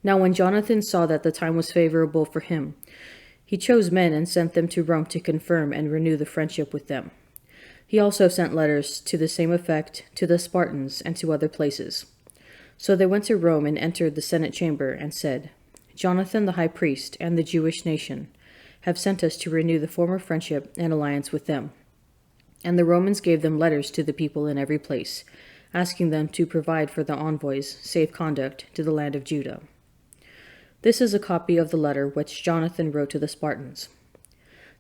Now when Jonathan saw that the time was favorable for him, he chose men and sent them to Rome to confirm and renew the friendship with them. He also sent letters to the same effect to the Spartans and to other places. So they went to Rome and entered the Senate chamber and said, Jonathan the high priest and the Jewish nation have sent us to renew the former friendship and alliance with them. And the Romans gave them letters to the people in every place, asking them to provide for the envoys safe conduct to the land of Judah. This is a copy of the letter which Jonathan wrote to the Spartans.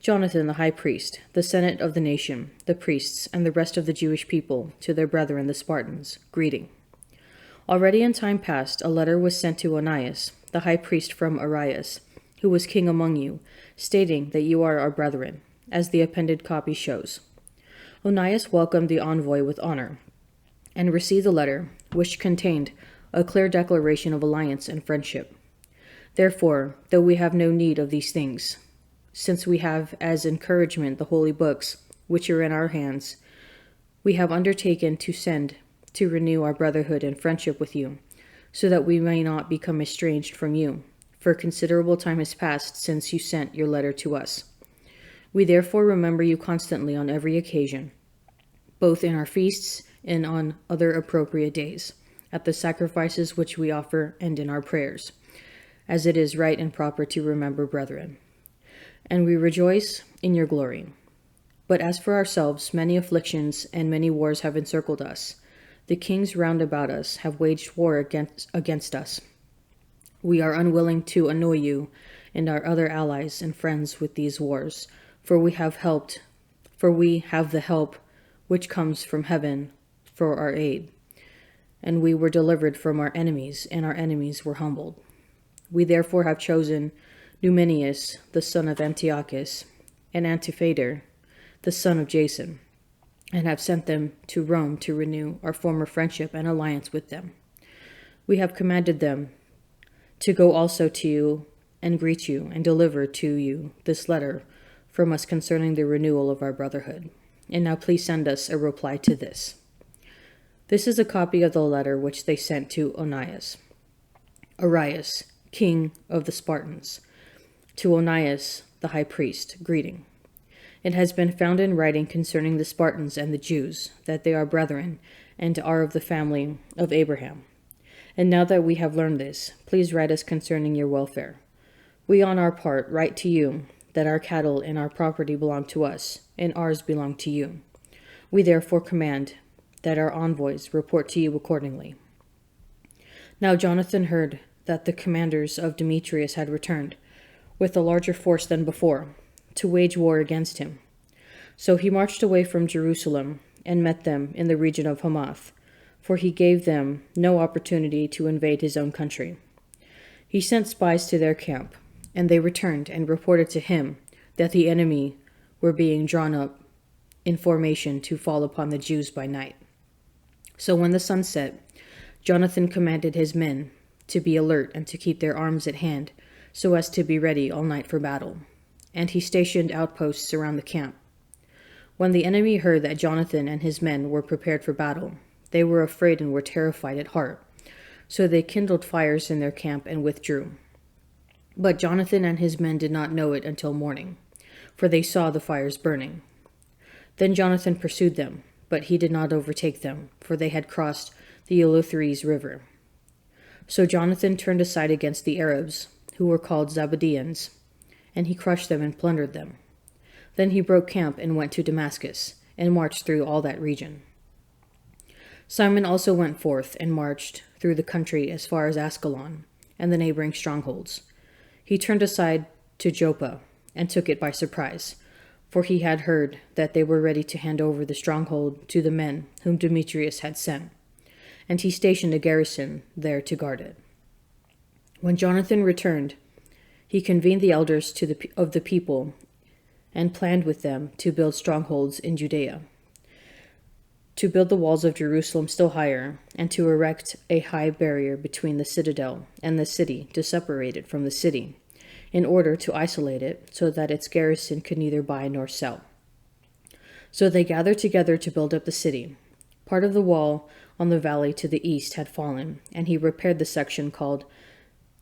Jonathan the high priest, the senate of the nation, the priests, and the rest of the Jewish people, to their brethren the Spartans, greeting. Already in time past a letter was sent to Onias, the high priest from Arias, who was king among you, stating that you are our brethren, as the appended copy shows. Onias welcomed the envoy with honor, and received the letter, which contained a clear declaration of alliance and friendship. Therefore, though we have no need of these things, since we have as encouragement the holy books, which are in our hands, we have undertaken to send to renew our brotherhood and friendship with you, so that we may not become estranged from you, for considerable time has passed since you sent your letter to us. We therefore remember you constantly on every occasion, both in our feasts and on other appropriate days, at the sacrifices which we offer and in our prayers, as it is right and proper to remember brethren. And we rejoice in your glory. But as for ourselves, many afflictions and many wars have encircled us. The kings round about us have waged war against us. We are unwilling to annoy you and our other allies and friends with these wars, for we have the help which comes from heaven for our aid. And we were delivered from our enemies, and our enemies were humbled. We therefore have chosen Numenius, the son of Antiochus, and Antiphater, the son of Jason, and have sent them to Rome to renew our former friendship and alliance with them. We have commanded them to go also to you and greet you and deliver to you this letter from us concerning the renewal of our brotherhood. And now please send us a reply to this. This is a copy of the letter which they sent to Onias. Arias, king of the Spartans, to Onias the high priest, greeting. It has been found in writing concerning the Spartans and the Jews, that they are brethren, and are of the family of Abraham. And now that we have learned this, please write us concerning your welfare. We on our part write to you that our cattle and our property belong to us, and ours belong to you. We therefore command that our envoys report to you accordingly. Now Jonathan heard that the commanders of Demetrius had returned, with a larger force than before, to wage war against him. So he marched away from Jerusalem and met them in the region of Hamath, for he gave them no opportunity to invade his own country. He sent spies to their camp, and they returned and reported to him that the enemy were being drawn up in formation to fall upon the Jews by night. So when the sun set, Jonathan commanded his men to be alert and to keep their arms at hand, so as to be ready all night for battle. And he stationed outposts around the camp. When the enemy heard that Jonathan and his men were prepared for battle, they were afraid and were terrified at heart. So they kindled fires in their camp and withdrew. But Jonathan and his men did not know it until morning, for they saw the fires burning. Then Jonathan pursued them, but he did not overtake them, for they had crossed the Eleutheres river. So Jonathan turned aside against the Arabs, who were called Zabadeans, and he crushed them and plundered them. Then he broke camp and went to Damascus, and marched through all that region. Simon also went forth and marched through the country as far as Ascalon and the neighboring strongholds. He turned aside to Joppa and took it by surprise, for he had heard that they were ready to hand over the stronghold to the men whom Demetrius had sent, and he stationed a garrison there to guard it. When Jonathan returned, he convened the elders of the people and planned with them to build strongholds in Judea, to build the walls of Jerusalem still higher, and to erect a high barrier between the citadel and the city to separate it from the city, in order to isolate it so that its garrison could neither buy nor sell. So they gathered together to build up the city. Part of the wall on the valley to the east had fallen, and he repaired the section called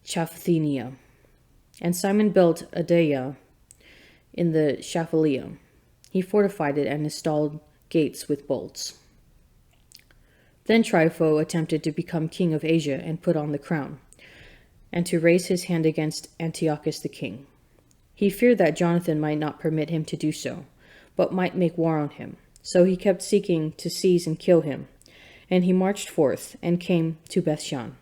Chaphthenia. And Simon built Adaiah in the Shaphalia. He fortified it and installed gates with bolts. Then Trypho attempted to become king of Asia and put on the crown, and to raise his hand against Antiochus the king. He feared that Jonathan might not permit him to do so, but might make war on him. So he kept seeking to seize and kill him, and he marched forth and came to Bethshan.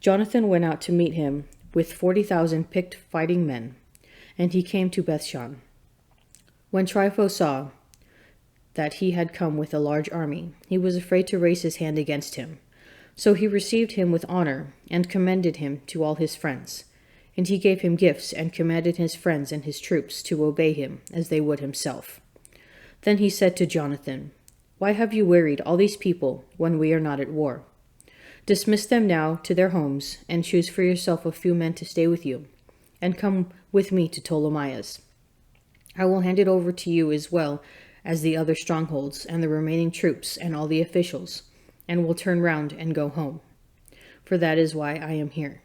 Jonathan went out to meet him with 40,000 picked fighting men, and he came to Bethshan. When Trypho saw that he had come with a large army, he was afraid to raise his hand against him. So he received him with honor and commended him to all his friends. And he gave him gifts and commanded his friends and his troops to obey him as they would himself. Then he said to Jonathan, "Why have you wearied all these people when we are not at war? Dismiss them now to their homes, and choose for yourself a few men to stay with you, and come with me to Ptolemais. I will hand it over to you as well as the other strongholds and the remaining troops and all the officials, and will turn round and go home. For that is why I am here."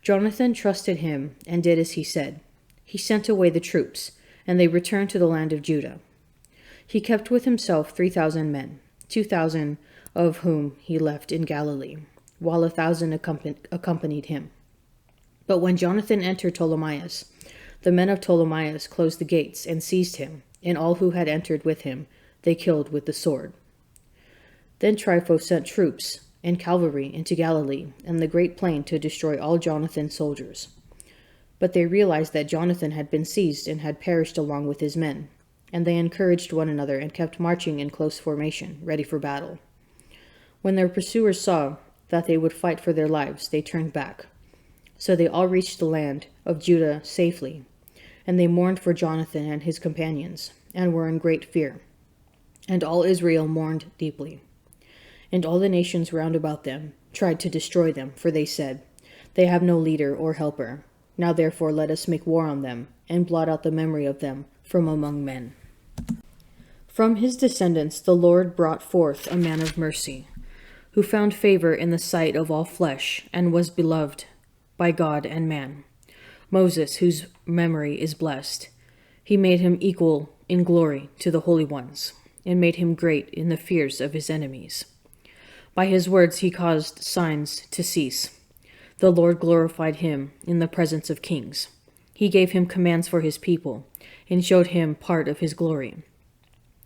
Jonathan trusted him and did as he said. He sent away the troops, and they returned to the land of Judah. He kept with himself 3,000 men, 2,000 of whom he left in Galilee, while 1,000 accompanied him. But when Jonathan entered Ptolemais, the men of Ptolemais closed the gates and seized him, and all who had entered with him they killed with the sword. Then Trypho sent troops and cavalry into Galilee and the great plain to destroy all Jonathan's soldiers. But they realized that Jonathan had been seized and had perished along with his men, and they encouraged one another and kept marching in close formation, ready for battle. When their pursuers saw that they would fight for their lives, they turned back. So they all reached the land of Judah safely, and they mourned for Jonathan and his companions, and were in great fear. And all Israel mourned deeply. And all the nations round about them tried to destroy them, for they said, "They have no leader or helper. Now therefore let us make war on them, and blot out the memory of them from among men." From his descendants the Lord brought forth a man of mercy, who found favor in the sight of all flesh, and was beloved by God and man. Moses, whose memory is blessed. He made him equal in glory to the holy ones, and made him great in the fears of his enemies. By his words he caused signs to cease. The Lord glorified him in the presence of kings. He gave him commands for his people, and showed him part of his glory.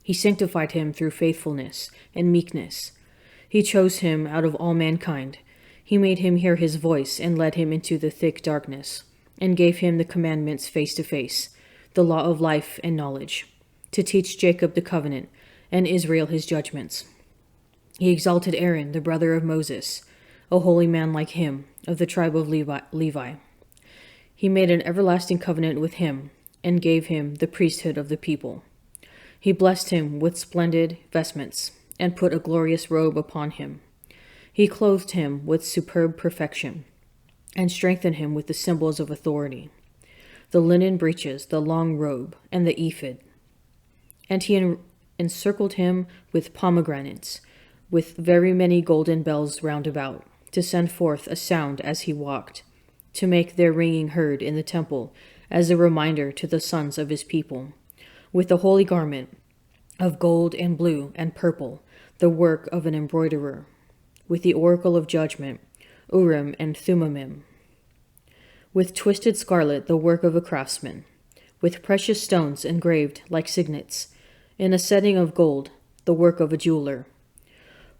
He sanctified him through faithfulness and meekness. He chose him out of all mankind. He made him hear his voice, and led him into the thick darkness, and gave him the commandments face to face, the law of life and knowledge, to teach Jacob the covenant, and Israel his judgments. He exalted Aaron, the brother of Moses, a holy man like him, of the tribe of Levi. He made an everlasting covenant with him, and gave him the priesthood of the people. He blessed him with splendid vestments, and put a glorious robe upon him. He clothed him with superb perfection, and strengthened him with the symbols of authority, the linen breeches, the long robe, and the ephod. And he encircled him with pomegranates, with very many golden bells round about, to send forth a sound as he walked, to make their ringing heard in the temple, as a reminder to the sons of his people, with a holy garment of gold and blue and purple, the work of an embroiderer, with the oracle of judgment, Urim and Thummim, with twisted scarlet, the work of a craftsman, with precious stones engraved like signets, in a setting of gold, the work of a jeweler,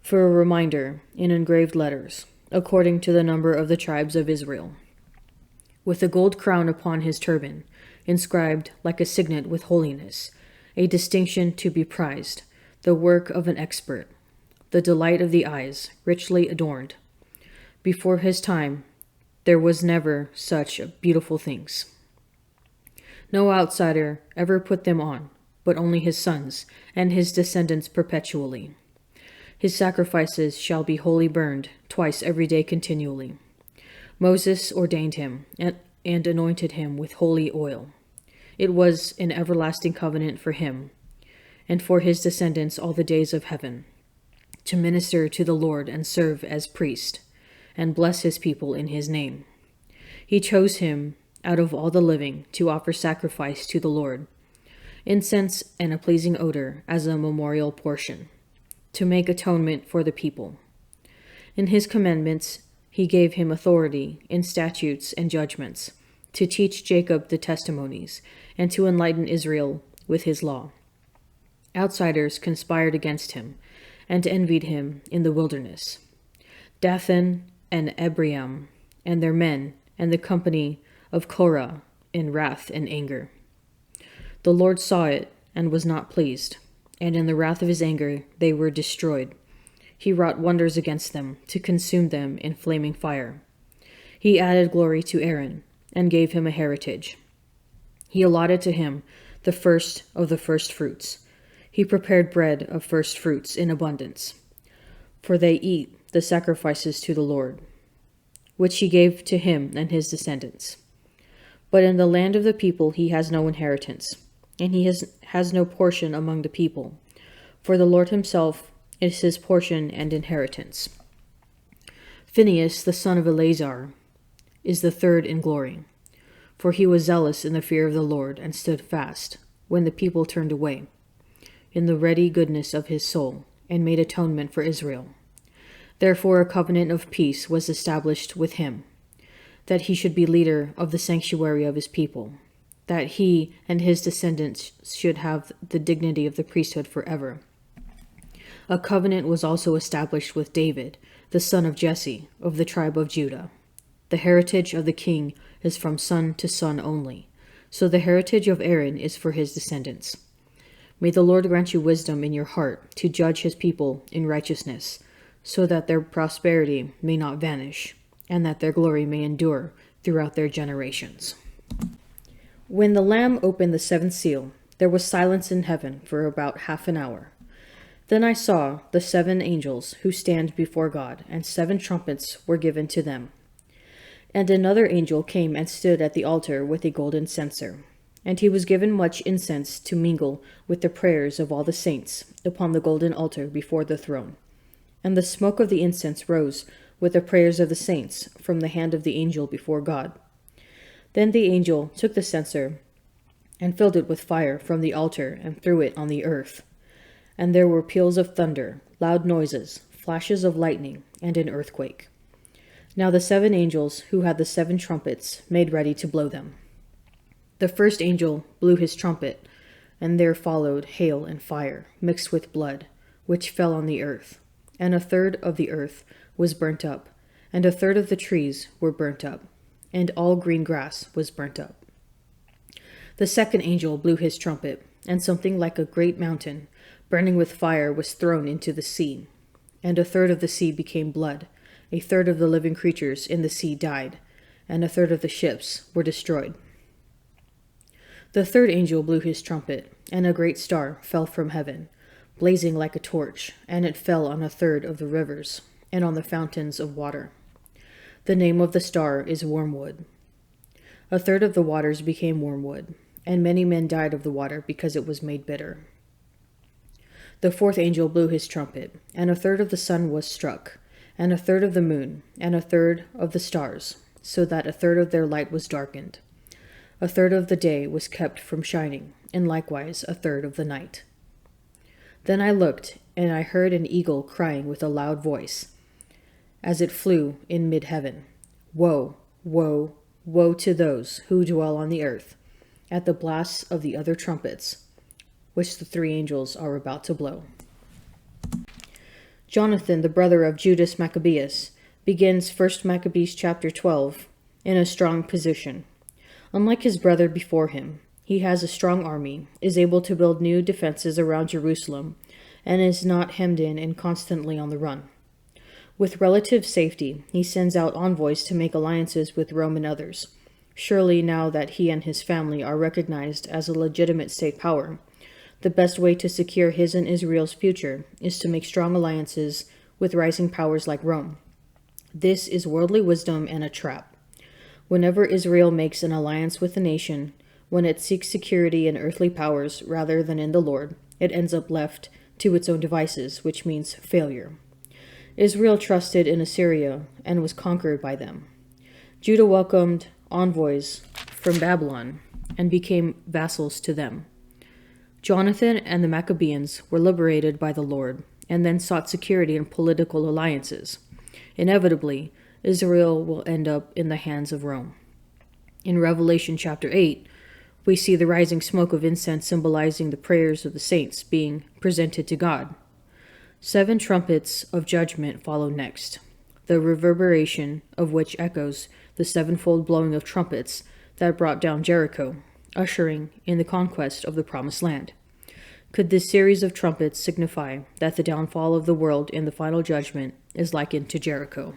for a reminder in engraved letters, according to the number of the tribes of Israel, with a gold crown upon his turban, inscribed like a signet with holiness, a distinction to be prized, the work of an expert, the delight of the eyes, richly adorned. Before his time, there was never such beautiful things. No outsider ever put them on, but only his sons and his descendants perpetually. His sacrifices shall be wholly burned twice every day continually. Moses ordained him and anointed him with holy oil. It was an everlasting covenant for him and for his descendants all the days of heaven, to minister to the Lord and serve as priest, and bless his people in his name. He chose him out of all the living to offer sacrifice to the Lord, incense and a pleasing odor as a memorial portion, to make atonement for the people. In his commandments he gave him authority in statutes and judgments, to teach Jacob the testimonies, and to enlighten Israel with his law. Outsiders conspired against him, and envied him in the wilderness. Dathan and Abiram, and their men, and the company of Korah, in wrath and anger. The Lord saw it, and was not pleased, and in the wrath of his anger they were destroyed. He wrought wonders against them, to consume them in flaming fire. He added glory to Aaron, and gave him a heritage. He allotted to him the first of the firstfruits. He prepared bread of firstfruits in abundance, for they eat the sacrifices to the Lord, which he gave to him and his descendants. But in the land of the people he has no inheritance, and he has no portion among the people, for the Lord himself is his portion and inheritance. Phinehas, the son of Eleazar, is the third in glory, for he was zealous in the fear of the Lord, and stood fast, when the people turned away, in the ready goodness of his soul, and made atonement for Israel. Therefore a covenant of peace was established with him, that he should be leader of the sanctuary of his people, that he and his descendants should have the dignity of the priesthood forever. A covenant was also established with David, the son of Jesse, of the tribe of Judah. The heritage of the king is from son to son only, so the heritage of Aaron is for his descendants. May the Lord grant you wisdom in your heart to judge his people in righteousness, so that their prosperity may not vanish, and that their glory may endure throughout their generations. When the Lamb opened the seventh seal, there was silence in heaven for about half an hour. Then I saw the 7 angels who stand before God, and 7 trumpets were given to them. And another angel came and stood at the altar with a golden censer, and he was given much incense to mingle with the prayers of all the saints upon the golden altar before the throne. And the smoke of the incense rose with the prayers of the saints from the hand of the angel before God. Then the angel took the censer and filled it with fire from the altar and threw it on the earth. And there were peals of thunder, loud noises, flashes of lightning, and an earthquake. Now the 7 angels who had the 7 trumpets made ready to blow them. The first angel blew his trumpet, and there followed hail and fire, mixed with blood, which fell on the earth. And a third of the earth was burnt up, and a third of the trees were burnt up, and all green grass was burnt up. The second angel blew his trumpet, and something like a great mountain, burning with fire, was thrown into the sea. And a third of the sea became blood, a third of the living creatures in the sea died, and a third of the ships were destroyed. The third angel blew his trumpet, and a great star fell from heaven, blazing like a torch, and it fell on a third of the rivers, and on the fountains of water. The name of the star is Wormwood. A third of the waters became wormwood, and many men died of the water because it was made bitter. The fourth angel blew his trumpet, and a third of the sun was struck, and a third of the moon, and a third of the stars, so that a third of their light was darkened. A third of the day was kept from shining, and likewise a third of the night. Then I looked, and I heard an eagle crying with a loud voice, as it flew in mid-heaven, "Woe, woe, woe to those who dwell on the earth, at the blasts of the other trumpets, which the 3 angels are about to blow." Jonathan, the brother of Judas Maccabeus, begins 1 Maccabees chapter 12 in a strong position. Unlike his brother before him, he has a strong army, is able to build new defenses around Jerusalem, and is not hemmed in and constantly on the run. With relative safety, he sends out envoys to make alliances with Rome and others. Surely now that he and his family are recognized as a legitimate state power, the best way to secure his and Israel's future is to make strong alliances with rising powers like Rome. This is worldly wisdom and a trap. Whenever Israel makes an alliance with a nation, when it seeks security in earthly powers rather than in the Lord, it ends up left to its own devices, which means failure. Israel trusted in Assyria and was conquered by them. Judah welcomed envoys from Babylon and became vassals to them. Jonathan and the Maccabees were liberated by the Lord and then sought security in political alliances. Inevitably, Israel will end up in the hands of Rome. In Revelation chapter 8, we see the rising smoke of incense symbolizing the prayers of the saints being presented to God. 7 trumpets of judgment follow next, the reverberation of which echoes the sevenfold blowing of trumpets that brought down Jericho, ushering in the conquest of the Promised Land. Could this series of trumpets signify that the downfall of the world in the final judgment is likened to Jericho?